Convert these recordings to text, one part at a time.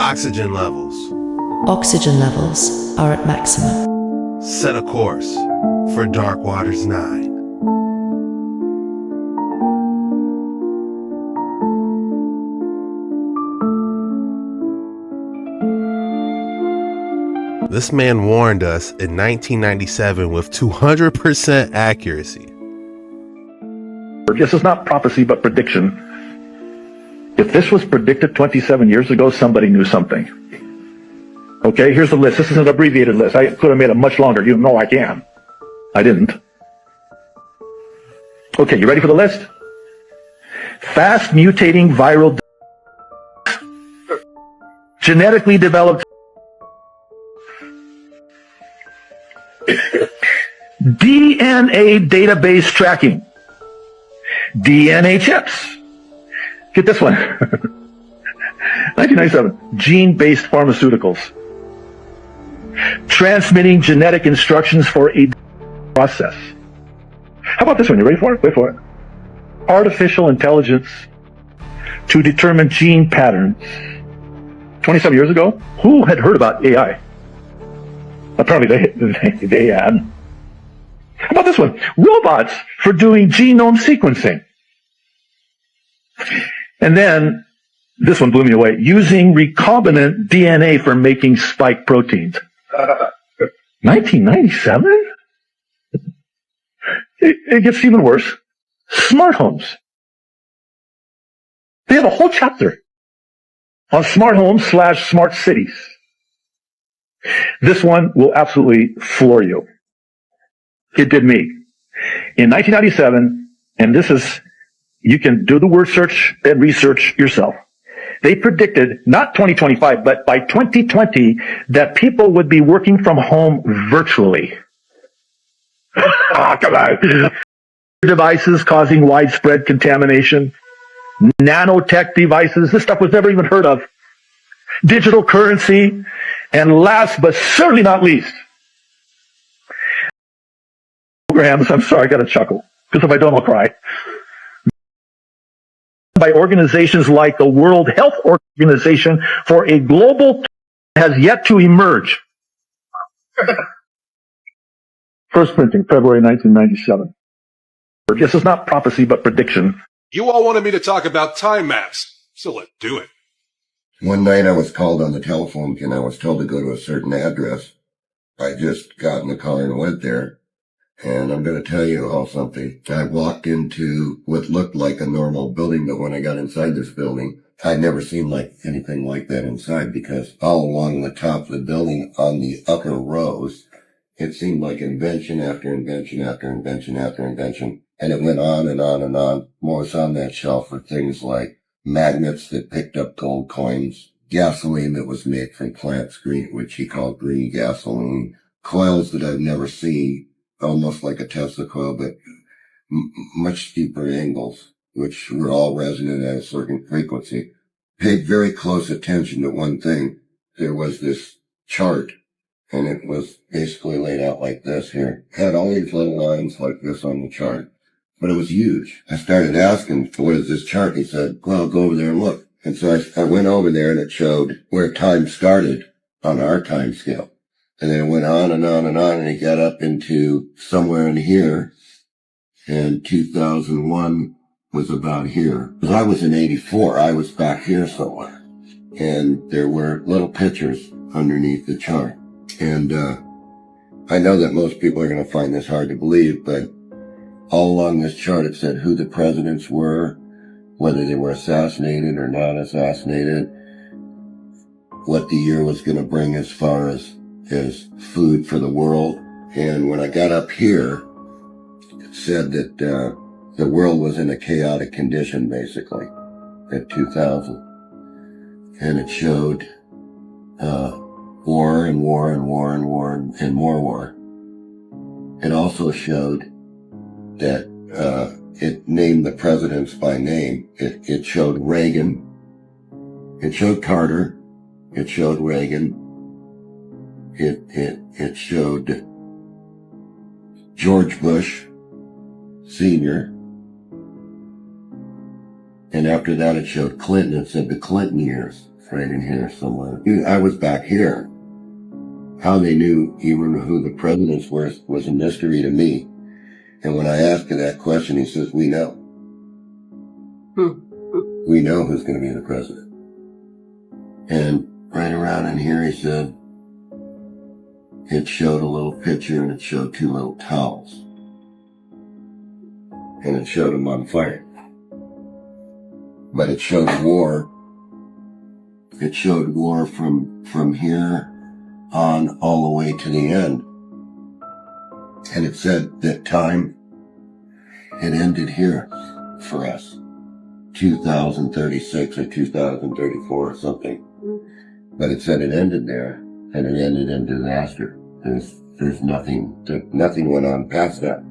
Oxygen levels. Oxygen levels are at maximum. Set a course for Dark Waters 9. This man warned us in 1997 with 200% accuracy. This is not prophecy, but prediction. If this was predicted 27 years ago, somebody knew something. Okay, here's the list. This is an abbreviated list. I could have made it much longer. You know I can. I didn't. Okay, you ready for the list? Fast mutating viral genetically developed DNA database tracking. DNA chips. Get this one. 1997. Gene-based pharmaceuticals. Transmitting genetic instructions for a process. How about this one? You ready for it? Wait for it. Artificial intelligence to determine gene patterns. 27 years ago, who had heard about AI? Apparently they had. How about this one? Robots for doing genome sequencing. And then, this one blew me away. Using recombinant DNA for making spike proteins. 1997? It gets even worse. Smart homes. They have a whole chapter on smart homes / smart cities. This one will absolutely floor you. It did me. In 1997, and this is, you can do the word search and research yourself. They predicted, not 2025, but by 2020, that people would be working from home virtually. Oh, come on. Devices causing widespread contamination. Nanotech devices. This stuff was never even heard of. Digital currency. And last but certainly not least, programs, I'm sorry, I got to chuckle, because if I don't, I'll cry. By organizations like the World Health Organization for a global has yet to emerge. First printing, February 1997. This is not prophecy, but prediction. You all wanted me to talk about time maps, so let's do it. One night I was called on the telephone and I was told to go to a certain address. I just got in the car and went there. And I'm going to tell you all something. I walked into what looked like a normal building, but when I got inside this building, I'd never seen anything like that inside, because all along the top of the building on the upper rows, it seemed like invention after invention after invention after invention. And it went on and on and on. What was on that shelf were things like magnets that picked up gold coins, gasoline that was made from plants, which he called green gasoline, coils that I've never seen, almost like a Tesla coil, but much steeper angles, which were all resonant at a certain frequency. Paid very close attention to one thing. There was this chart, and it was basically laid out like this here. Had all these little lines like this on the chart, but it was huge. I started asking, what is this chart? He said, well, go over there and look. And so I went over there, and it showed where time started on our time scale. And then it went on and on and on, and it got up into somewhere in here. And 2001 was about here. Because I was in 84, I was back here somewhere. And there were little pictures underneath the chart. And I know that most people are going to find this hard to believe, but all along this chart it said who the presidents were, whether they were assassinated or not assassinated, what the year was going to bring as far as food for the world. And when I got up here, it said that the world was in a chaotic condition, basically, at 2000. And it showed war and war and war and war and more war. It also showed that it named the presidents by name. It showed Reagan. It showed Carter. It showed Reagan. It showed George Bush Sr. And after that it showed Clinton. It said the Clinton years. It's right in here somewhere. I was back here. How they knew even who the presidents were was a mystery to me. And when I asked him that question, he says, we know. We know who's going to be the president. And right around in here, he said, it showed a little picture and it showed two little towels. And it showed them on fire. But it showed war. It showed war from here on all the way to the end. And it said that time had ended here for us. 2036 or 2034 or something. But it said it ended there, and it ended in disaster. There's nothing went on past that.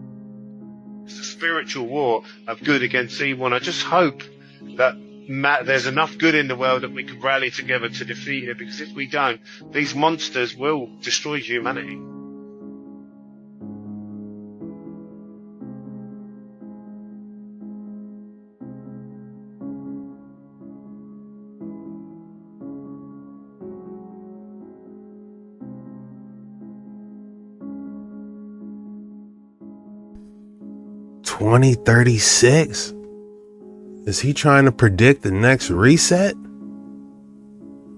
It's a spiritual war of good against evil, and I just hope that there's enough good in the world that we can rally together to defeat it, because if we don't, these monsters will destroy humanity. $2036? Is he trying to predict the next reset?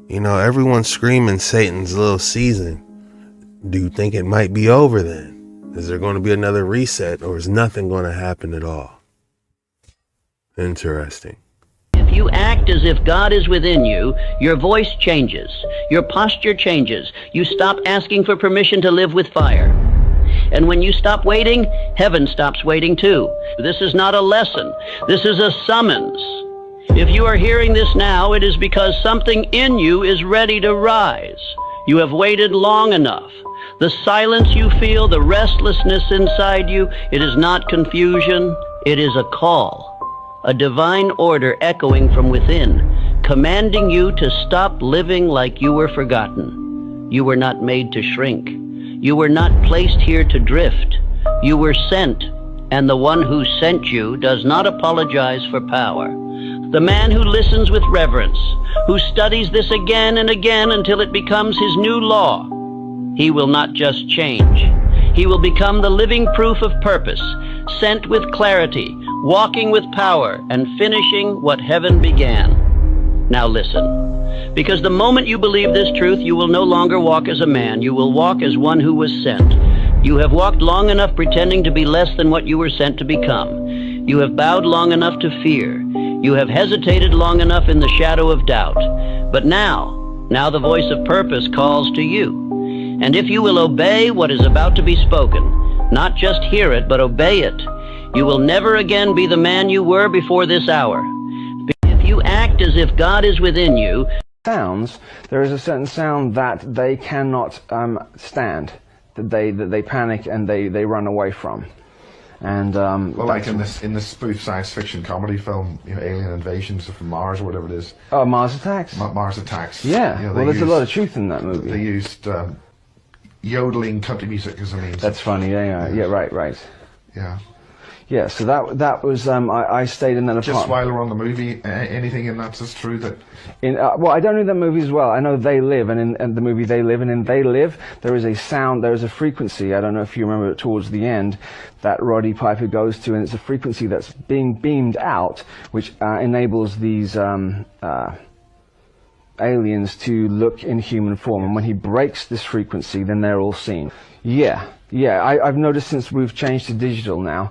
You know, everyone's screaming Satan's little season. Do you think it might be over then? Is there going to be another reset, or is nothing going to happen at all? Interesting. If you act as if God is within you, your voice changes, your posture changes, you stop asking for permission to live with fire. And when you stop waiting, heaven stops waiting too. This is not a lesson. This is a summons. If you are hearing this now, it is because something in you is ready to rise. You have waited long enough. The silence you feel, the restlessness inside you, it is not confusion. It is a call, a divine order echoing from within, commanding you to stop living like you were forgotten. You were not made to shrink. You were not placed here to drift. You were sent, and the one who sent you does not apologize for power. The man who listens with reverence, who studies this again and again until it becomes his new law, he will not just change. He will become the living proof of purpose, sent with clarity, walking with power, and finishing what heaven began. Now listen. Because the moment you believe this truth, you will no longer walk as a man. You will walk as one who was sent. You have walked long enough pretending to be less than what you were sent to become. You have bowed long enough to fear. You have hesitated long enough in the shadow of doubt. But now the voice of purpose calls to you. And if you will obey what is about to be spoken, not just hear it, but obey it, you will never again be the man you were before this hour. If you act as if God is within you, there is a certain sound that they cannot stand, that they panic and they run away from. And well, like in this spoof science fiction comedy film, you know, Alien Invasions from Mars or whatever it is. Oh, Mars Attacks. Mars Attacks. Yeah. You know, well, there's a lot of truth in that movie. They used yodeling country music as a means. That's funny. Yeah. Right. Yeah. Yeah, so that was I stayed in that apartment. Just while we're on the movie, anything in that's true that? Well, I don't know that movie as well. I know They Live, and in the movie They Live, and in They Live, there is a sound, there is a frequency. I don't know if you remember it towards the end that Roddy Piper goes to, and it's a frequency that's being beamed out, which enables these aliens to look in human form. And when he breaks this frequency, then they're all seen. Yeah, I've noticed since we've changed to digital now,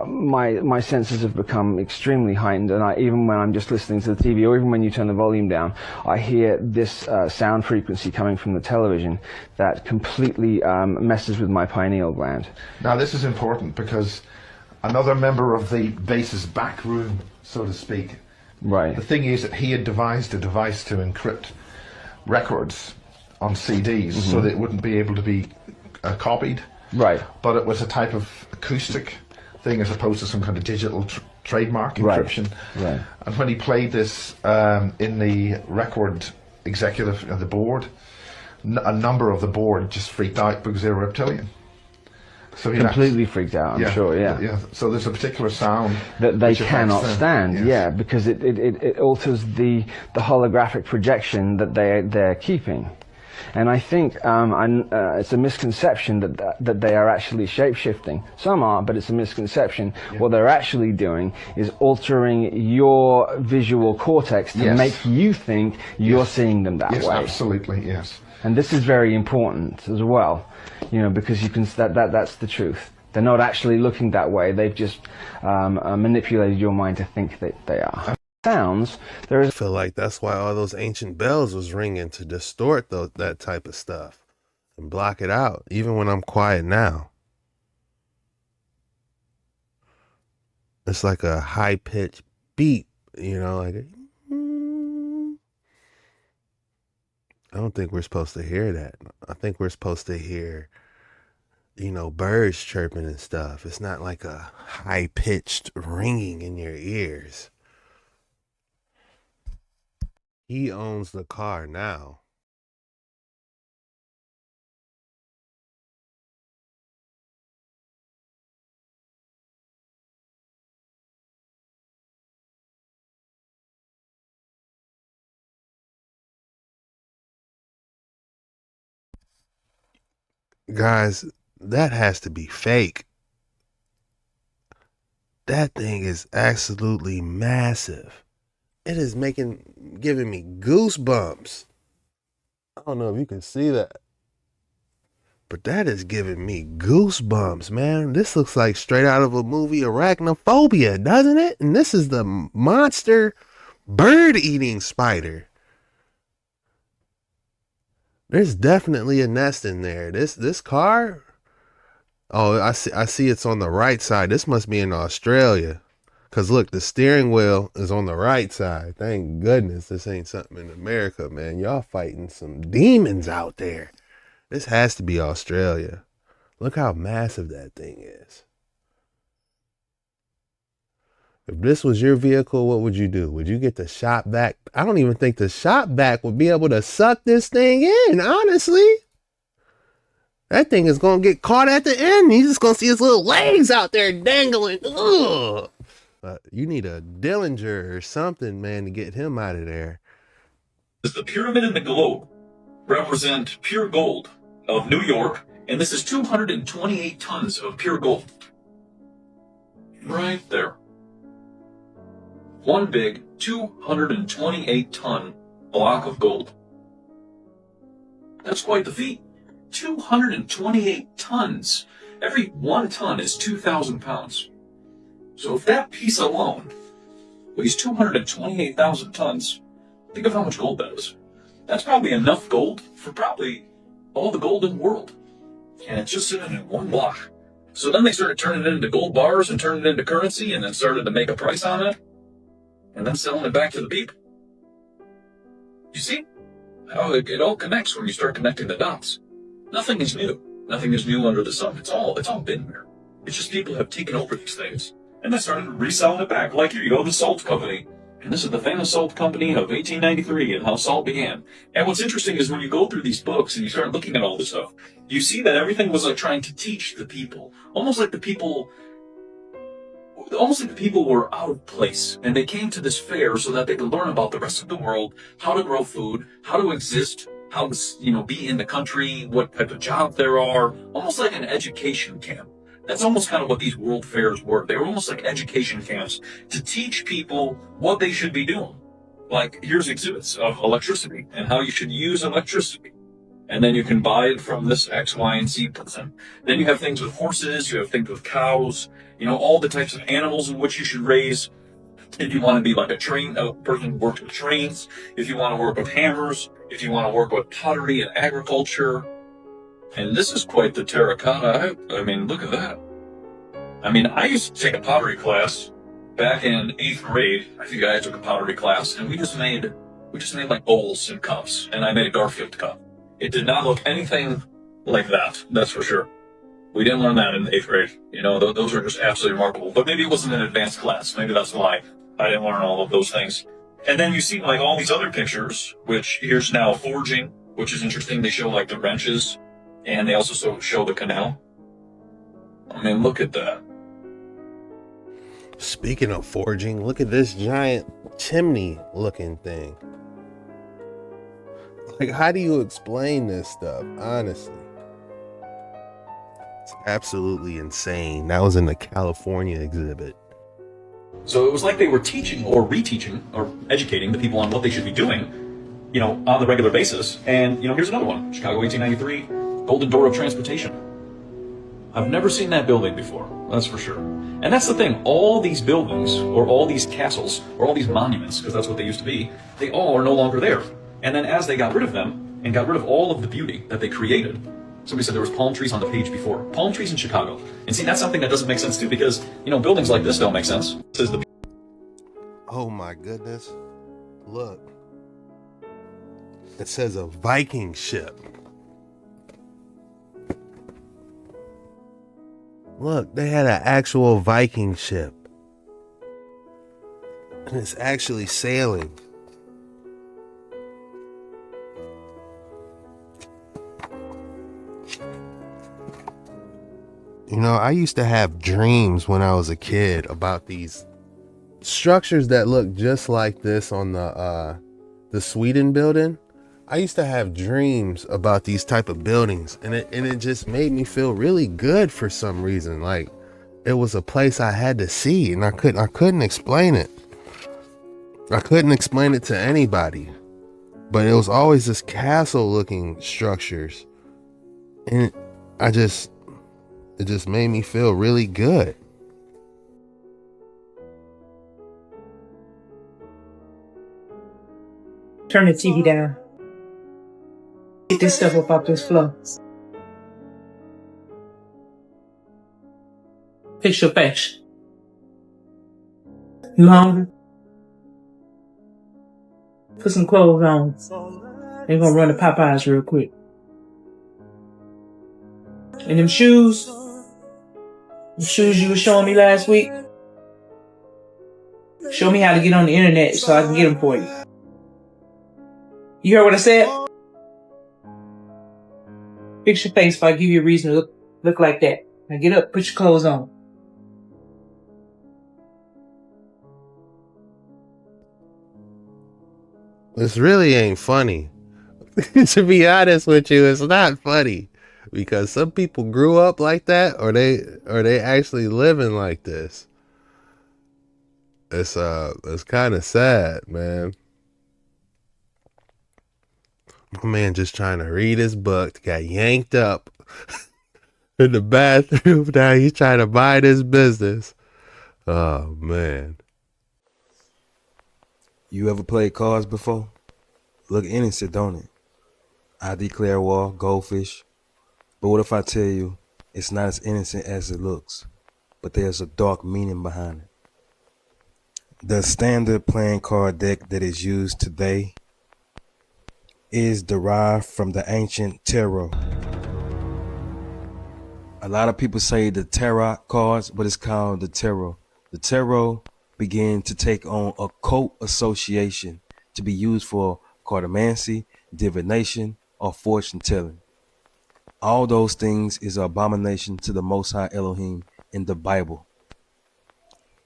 my senses have become extremely heightened, and even when I'm just listening to the TV, or even when you turn the volume down, I hear this sound frequency coming from the television that completely messes with my pineal gland. Now this is important because another member of the base's back room, so to speak, right. The thing is that he had devised a device to encrypt records on CDs so that it wouldn't be able to be copied. Right. But it was a type of acoustic thing as opposed to some kind of digital trademark encryption. Right. And when he played this in the record executive of the board, a number of the board just freaked out because they were reptilian. completely freaked out, I'm sure, Yeah, so there's a particular sound that they cannot stand, yes. Because it alters the holographic projection that they're keeping. And I think it's a misconception that they are actually shape-shifting. Some are, but it's a misconception. Yeah. What they're actually doing is altering your visual cortex to make you think you're seeing them that way. Yes, absolutely, yes. And this is very important as well, because you can that's the truth. They're not actually looking that way. They've just manipulated your mind to think that they are. Sounds there is. I feel like that's why all those ancient bells was ringing, to distort that type of stuff and block it out, even when I'm quiet now. It's like a high-pitched beat, like I don't think we're supposed to hear that. I think we're supposed to hear, birds chirping and stuff. It's not like a high-pitched ringing in your ears. He owns the car now. Guys, that has to be fake. That thing is absolutely massive. It is giving me goosebumps. I don't know if you can see that, but that is giving me goosebumps, man. This looks like straight out of a movie, Arachnophobia, doesn't it? And this is the monster bird-eating spider. There's definitely a nest in there. This car. Oh, I see it's on the right side. This must be in Australia. Cause look, the steering wheel is on the right side. Thank goodness this ain't something in America, man. Y'all fighting some demons out there. This has to be Australia. Look how massive that thing is. If this was your vehicle, what would you do? Would you get the shop vac? I don't even think the shop vac would be able to suck this thing in, honestly. That thing is going to get caught at the end. He's just going to see his little legs out there dangling. Ugh. You need a Dillinger or something, man, to get him out of there. The pyramid and the globe represent pure gold of New York, and this is 228 tons of pure gold. Right there. One big 228-ton block of gold. That's quite the feat. 228 tons. Every 1 ton is 2,000 pounds. So if that piece alone weighs 228,000 tons, think of how much gold that is. That's probably enough gold for probably all the gold in the world. And it's just sitting in one block. So then they started turning it into gold bars and turning it into currency and then started to make a price on it and then selling it back to the people. You see how it all connects when you start connecting the dots. Nothing is new. Nothing is new under the sun. It's all been there. It's just people have taken over these things and then started reselling it back. Like here you go, the salt company. And this is the famous salt company of 1893 and how salt began. And what's interesting is when you go through these books and you start looking at all this stuff, you see that everything was like trying to teach the people. Almost like the people were out of place. And they came to this fair so that they could learn about the rest of the world, how to grow food, how to exist, how to, be in the country, what type of jobs there are. Almost like an education camp. That's almost kind of what these world fairs were. They were almost like education camps to teach people what they should be doing. Like, here's exhibits of electricity and how you should use electricity. And then you can buy it from this X, Y, and Z person. Then you have things with horses, you have things with cows, all the types of animals in which you should raise. If you want to be like a person who works with trains, if you want to work with hammers, if you want to work with pottery and agriculture. And this is quite the terracotta. I mean, look at that. I mean, I used to take a pottery class back in 8th grade. I think I took a pottery class, and we just made like bowls and cups, and I made a Garfield cup. It did not look anything like that, that's for sure. We didn't learn that in 8th grade. Those are just absolutely remarkable. But maybe it wasn't an advanced class. Maybe that's why I didn't learn all of those things. And then you see like all these other pictures, which here's now forging, which is interesting. They show like the wrenches. And they also show the canal. I mean, look at that. Speaking of forging, look at this giant chimney looking thing. Like, how do you explain this stuff? Honestly, it's absolutely insane. That was in the California exhibit. So it was like they were teaching or reteaching or educating the people on what they should be doing, you know, on the regular basis. And, you know, here's another one. Chicago 1893, Golden Door of Transportation. I've never seen that building before, that's for sure. And that's the thing, all these buildings, or all these castles, or all these monuments, because that's what they used to be, they all are no longer there. And then as they got rid of them, and got rid of all of the beauty that they created, somebody said there was palm trees on the page before. Palm trees in Chicago. And see, that's something that doesn't make sense too, because, you know, buildings like this don't make sense. This is the... Oh my goodness. Look. It says a Viking ship. Look, they had an actual Viking ship. And it's actually sailing. You know, I used to have dreams when I was a kid about these structures that look just like this on the Sweden building. I used to have dreams about these type of buildings, and it just made me feel really good for some reason. Like it was a place I had to see, and I couldn't explain it. I couldn't explain it to anybody, but it was always this castle looking structures, and it just made me feel really good. Turn the TV down. Get this stuff up off this floor. Fix your face. You hungry? Put some clothes on. They're gonna run to Popeyes real quick. And them shoes you were showing me last week, show me how to get on the internet so I can get them for you. You heard what I said? Fix your face if I give you a reason to look like that. Now get up, put your clothes on. This really ain't funny. To be honest with you, it's not funny. Because some people grew up like that, or they actually living like this. It's kind of sad, man. My man just trying to read his book, got yanked up in the bathroom. Now he's trying to buy this business. Oh man. You ever played cards before? Look innocent, don't it? I declare war, goldfish. But what if I tell you it's not as innocent as it looks, but there's a dark meaning behind it? The standard playing card deck that is used today is derived from the ancient tarot. A lot of people say the tarot cards, but it's called the tarot. The tarot began to take on occult association to be used for cartomancy, divination, or fortune telling. All those things is an abomination to the Most High Elohim in the Bible.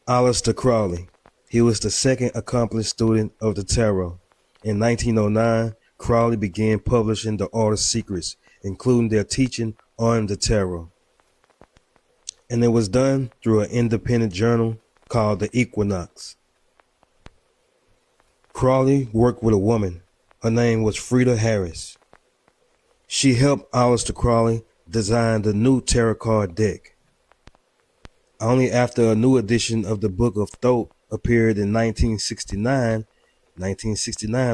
Aleister Crowley, he was the second accomplished student of the tarot. In 1909, Crowley began publishing the Art of Secrets, including their teaching on the tarot. And it was done through an independent journal called the Equinox. Crowley worked with a woman. Her name was Frida Harris. She helped Aleister Crowley design the new tarot card deck. Only after a new edition of the Book of Thoth appeared in 1969,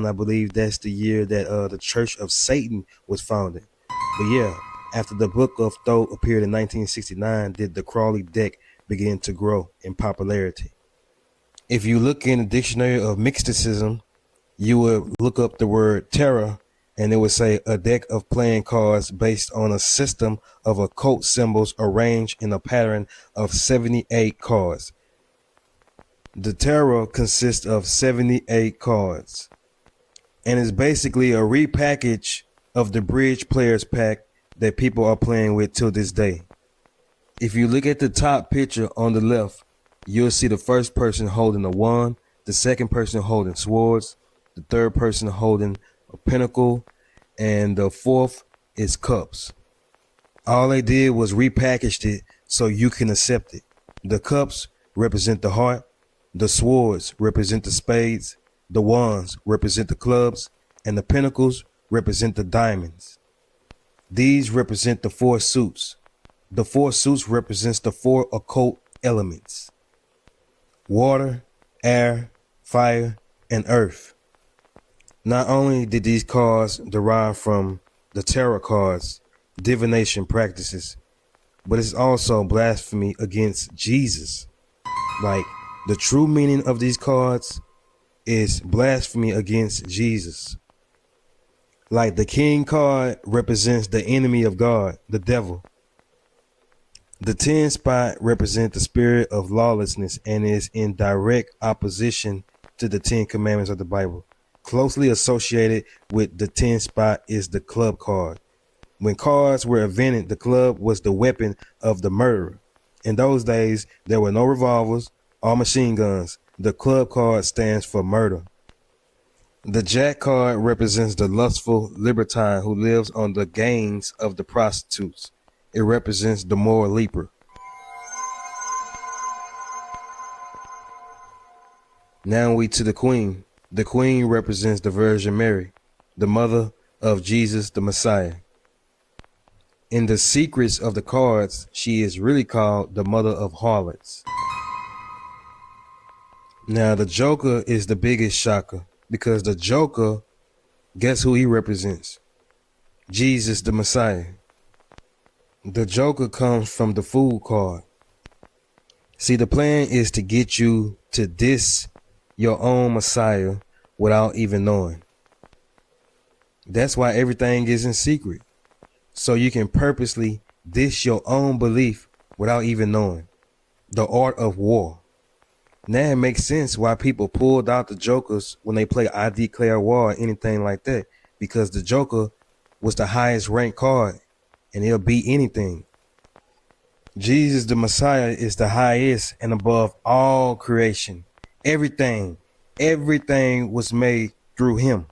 I believe that's the year that the Church of Satan was founded. But yeah, after the Book of Thoth appeared in 1969, did the Crowley deck begin to grow in popularity. If you look in the Dictionary of Mysticism, you would look up the word tarot, and it would say a deck of playing cards based on a system of occult symbols arranged in a pattern of 78 cards. The tarot consists of 78 cards and is basically a repackage of the Bridge Players Pack that people are playing with till this day. If you look at the top picture on the left, you'll see the first person holding a wand, the second person holding swords, the third person holding a pentacle, and the fourth is cups. All they did was repackaged it so you can accept it. The cups represent the heart, the swords represent the spades, the wands represent the clubs, and the pentacles represent the diamonds. These represent the four suits. The four suits represents the four occult elements: water, air, fire, and earth. Not only did these cards derive from the tarot cards, divination practices, but it's also blasphemy against Jesus. Like, the true meaning of these cards is blasphemy against Jesus. Like, the king card represents the enemy of God, the devil. The 10 spot represents the spirit of lawlessness and is in direct opposition to the 10 commandments of the Bible. Closely associated with the 10 spot is the club card. When cards were invented, the club was the weapon of the murderer. In those days, there were no revolvers or machine guns. The club card stands for murder. The jack card represents the lustful libertine who lives on the gains of the prostitutes. It represents the moral leaper. Now we to the queen. The queen represents the Virgin Mary, the mother of Jesus the Messiah. In the secrets of the cards, she is really called the mother of harlots. Now the Joker is the biggest shocker, because the Joker, guess who he represents? Jesus the Messiah. The Joker comes from the Fool card. See, the plan is to get you to diss your own Messiah without even knowing. That's why everything is in secret. So you can purposely diss your own belief without even knowing. The art of war. Now it makes sense why people pulled out the Jokers when they play I Declare War or anything like that. Because the Joker was the highest ranked card and he'll beat anything. Jesus the Messiah is the highest and above all creation. Everything was made through him.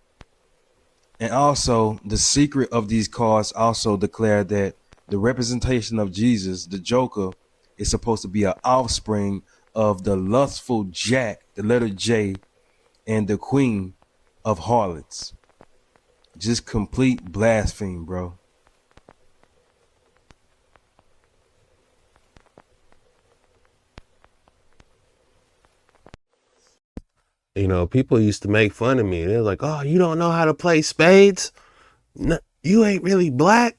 And also, the secret of these cards also declare that the representation of Jesus, the Joker, is supposed to be an offspring of the lustful Jack, the letter J, and the queen of harlots. Just complete blasphemy, bro. You know, people used to make fun of me. They're like, oh, you don't know how to play spades? No, you ain't really black?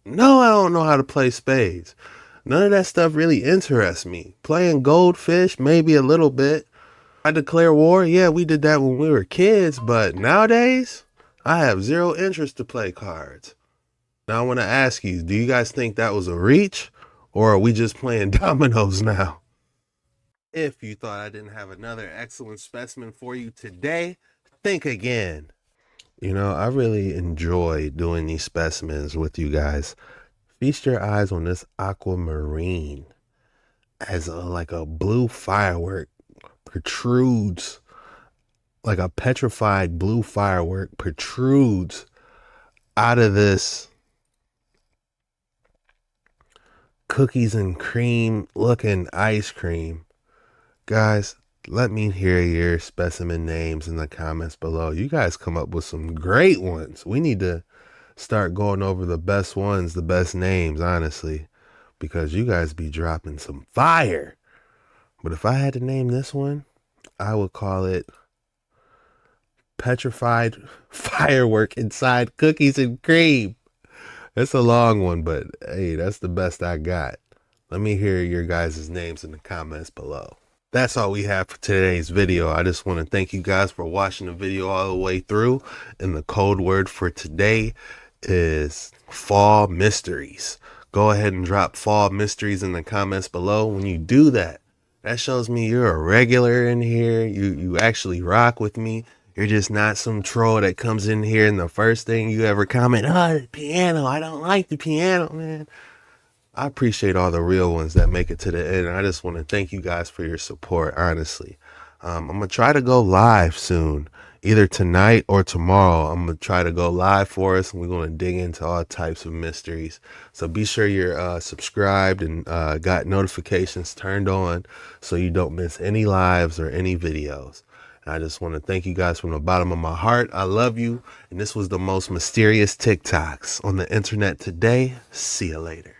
No, I don't know how to play spades. None of that stuff really interests me. Playing goldfish, maybe a little bit. I declare war? Yeah, we did that when we were kids, but nowadays, I have zero interest to play cards. Now I want to ask you, do you guys think that was a reach? Or are we just playing dominoes now? If you thought I didn't have another excellent specimen for you today, think again. You know, I really enjoy doing these specimens with you guys. Feast your eyes on this aquamarine as like a blue firework protrudes, like a petrified blue firework protrudes out of this cookies and cream looking ice cream. Guys, let me hear your specimen names in the comments below. You guys come up with some great ones. We need to start going over the best ones, the best names, honestly, because you guys be dropping some fire. But if I had to name this one, I would call it Petrified Firework Inside Cookies and Cream. It's a long one, but hey, that's the best I got. Let me hear your guys' names in the comments below. That's all we have for today's video. I just want to thank you guys for watching the video all the way through. And the code word for today is fall mysteries. Go ahead and drop fall mysteries in the comments below. When you do that, that shows me you're a regular in here. You actually rock with me. You're just not some troll that comes in here and the first thing you ever comment, oh, the piano, I don't like the piano, man. I appreciate all the real ones that make it to the end. I just want to thank you guys for your support, honestly. I'm going to try to go live soon, either tonight or tomorrow. I'm going to try to go live for us, and we're going to dig into all types of mysteries. So be sure you're subscribed and got notifications turned on so you don't miss any lives or any videos. And I just want to thank you guys from the bottom of my heart. I love you. And this was the most mysterious TikToks on the internet today. See you later.